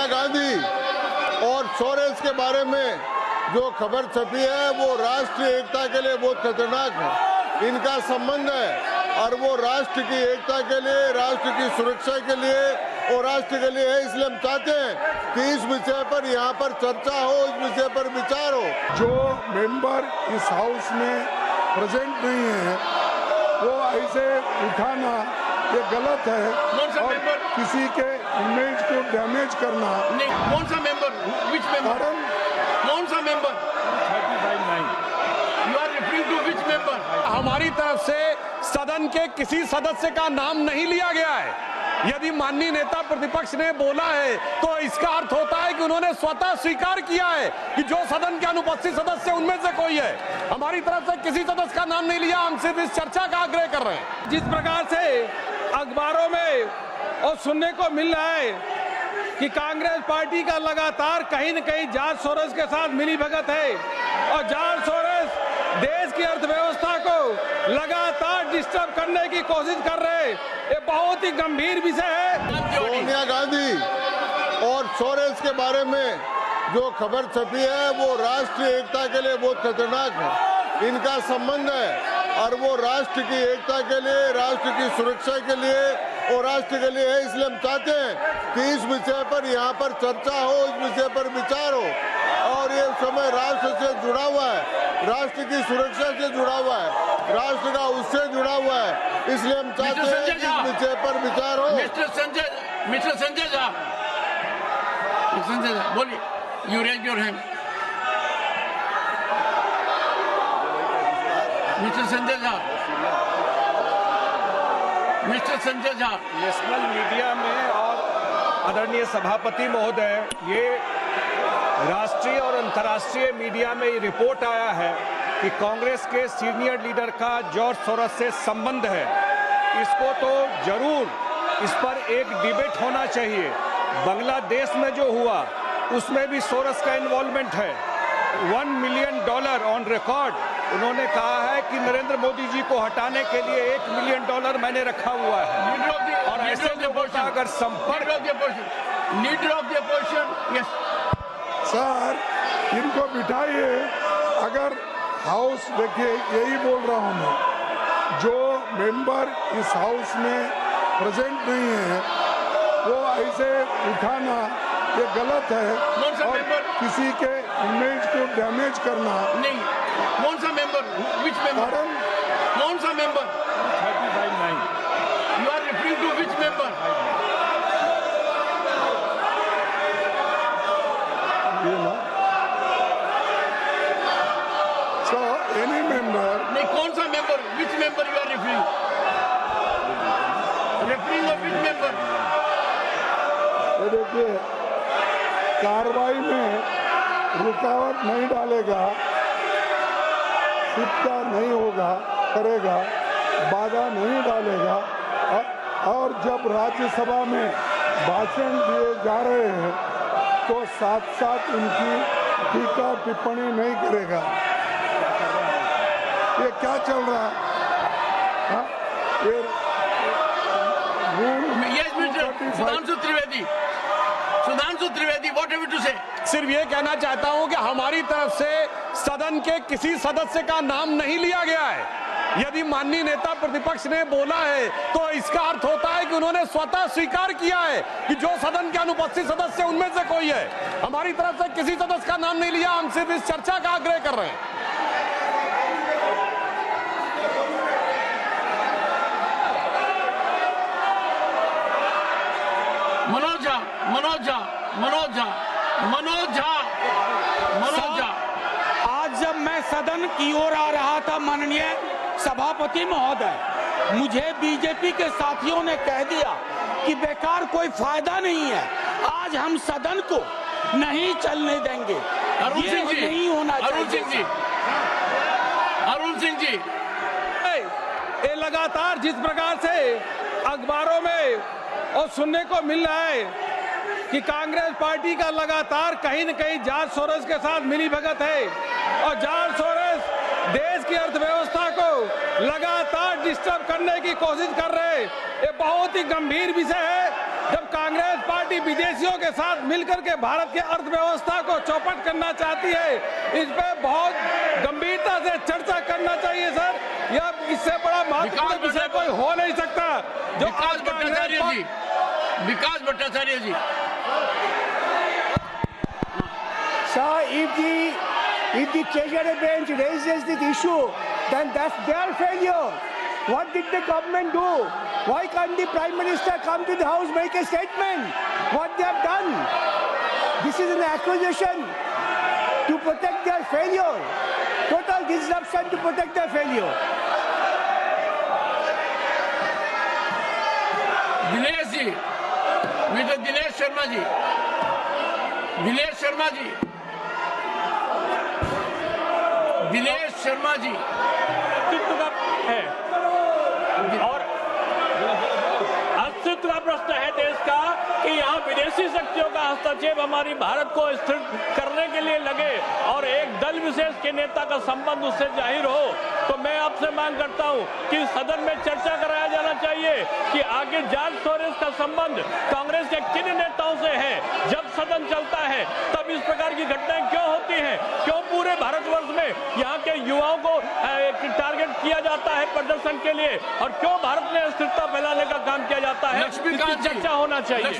गांधी और सोरेस के बारे में जो खबर छपी है वो राष्ट्रीय एकता के लिए बहुत खतरनाक है। इनका संबंध है और वो राष्ट्र की एकता के लिए, राष्ट्र की सुरक्षा के लिए और राष्ट्र के लिए है। इसलिए हम चाहते हैं कि इस विषय पर यहाँ पर चर्चा हो, इस विषय पर विचार हो। जो मेंबर इस हाउस में प्रेजेंट नहीं है वो ऐसे उठाना ये गलत है और किसी के इमेज को डैमेज करना। कौन सा मेंबर? Which member? कौन सा member? 35-9 you are referring to which member? हमारी तरफ से सदन के किसी सदस्य का नाम नहीं लिया गया है। यदि माननीय नेता प्रतिपक्ष ने बोला है तो इसका अर्थ होता है कि उन्होंने स्वतः स्वीकार किया है कि जो सदन के अनुपस्थित सदस्य उनमें से कोई है। हमारी तरफ से किसी सदस्य का नाम नहीं लिया, हम सिर्फ इस चर्चा का आग्रह कर रहे हैं। जिस प्रकार से अखबारों में और सुनने को मिल रहा है कि कांग्रेस पार्टी का लगातार कहीं न कहीं जॉर्ज सोरोस के साथ मिलीभगत है और जॉर्ज सोरोस देश की अर्थव्यवस्था को लगातार डिस्टर्ब करने की कोशिश कर रहे हैं, ये बहुत ही गंभीर विषय है। सोनिया गांधी और सोरेस के बारे में जो खबर छपी है वो राष्ट्रीय एकता के लिए बहुत खतरनाक है। इनका संबंध है और वो राष्ट्र की एकता के लिए, राष्ट्र की सुरक्षा के लिए और राष्ट्र के लिए है। इसलिए हम चाहते हैं कि इस विषय पर यहाँ पर चर्चा हो, इस विषय पर विचार हो और ये समय राष्ट्र से जुड़ा हुआ है, राष्ट्र की सुरक्षा से जुड़ा हुआ है, राष्ट्र का उससे जुड़ा हुआ है। इसलिए हम चाहते हैं कि इस विषय पर विचार हो। मिस्टर संजय झा, बोलिए। You raise your hand. Mister Sanjay Jha, mister Sanjay Jha. National media में और आदरणीय सभापति महोदय, ये राष्ट्रीय और अंतर्राष्ट्रीय मीडिया में ये रिपोर्ट आया है कि कांग्रेस के सीनियर लीडर का जॉर्ज सोरोस से संबंध है। इसको तो जरूर इस पर एक डिबेट होना चाहिए। बांग्लादेश में जो हुआ उसमें भी सोरोस का इन्वॉल्वमेंट है। $1 मिलियन ऑन रिकॉर्ड उन्होंने कहा है कि नरेंद्र मोदी जी को हटाने के लिए $1 मिलियन मैंने रखा हुआ है। और ऐसे लोगों का अगर संपर्क leader of the opposition, yes sir, इनको बिठाइए। अगर हाउस, देखिए यही बोल रहा हूँ मैं, जो मेंबर इस हाउस में प्रेजेंट नहीं है वो ऐसे उठाना ये गलत है और किसी के इमेज को डैमेज करना। नहीं, कौन सा मेंबर? Which member? कौन सा member? 35-9 you are referring to which member? So any member? नहीं, कौन सा member? Which member you are referring? Referring of which member? देखिए, कार्रवाई में रुकावट नहीं डालेगा, शिक्षा नहीं होगा, करेगा, बाधा नहीं डालेगा और जब राज्यसभा में भाषण दिए जा रहे हैं तो साथ साथ उनकी टीका टिप्पणी नहीं करेगा। ये क्या चल रहा है? ये Sudhanshu Trivedi, what have you to say? सिर्फ ये कहना चाहता हूं कि हमारी तरफ से सदन के किसी सदस्य का नाम नहीं लिया गया है। यदि माननीय नेता प्रतिपक्ष ने बोला है तो इसका अर्थ होता है कि उन्होंने स्वतः स्वीकार किया है कि जो सदन के अनुपस्थित सदस्य उनमें से कोई है। हमारी तरफ से किसी सदस्य का नाम नहीं लिया, हम सिर्फ इस चर्चा का आग्रह कर रहे हैं। मनोज झा, आज जब मैं सदन की ओर आ रहा था माननीय सभापति महोदय, मुझे बीजेपी के साथियों ने कह दिया कि बेकार कोई फायदा नहीं है, आज हम सदन को नहीं चलने देंगे। ये नहीं होना चाहिए। अरुण सिंह जी, ये लगातार जिस प्रकार से अखबारों में और सुनने को मिल रहा है कि कांग्रेस पार्टी का लगातार कहीं न कहीं जॉर्ज सोरोस के साथ मिलीभगत है और जॉर्ज सोरोस देश की अर्थव्यवस्था को लगातार डिस्टर्ब करने की कोशिश कर रहे हैं, ये बहुत ही गंभीर विषय है। जब कांग्रेस पार्टी पार्टी विदेशियों के साथ मिलकर के भारत की अर्थव्यवस्था को चौपट करना चाहती है। इस पे बहुत गंभीरता से चर्चा करना चाहिए सर। यह इससे बड़ा महत्वपूर्ण विषय कोई हो नहीं सकता। जो विकास भट्टाचार्य जी Sir, if the Treasury bench raises this issue, then that's their failure. What did the government do? Why can't the Prime Minister come to the House, make a statement? What they have done? This is an accusation to protect their failure. Total disruption to protect their failure. Dinesh ji, mister Dinesh Sharma ji, Dinesh Sharma ji, Dinesh Sharma ji है और अस्तित्व का प्रश्न है देश का कि यहाँ विदेशी शक्तियों का हस्तक्षेप हमारी भारत को स्थिर करने के लिए लगे और एक दल विशेष के नेता का संबंध उससे जाहिर हो, तो मैं आपसे मांग करता हूँ कि सदन में चर्चा कराया जाना चाहिए कि आगे जॉर्ज सोरेस का संबंध कांग्रेस के किन नेताओं से है। जब सदन चलता है तब इस प्रकार की घटनाएं क्यों होती हैं? क्यों पूरे भारतवर्ष में यहाँ के युवाओं को टारगेट किया जाता है प्रदर्शन के लिए और क्यों भारत में अस्थिरता फैलाने का काम किया जाता है? इसकी चर्चा होना चाहिए।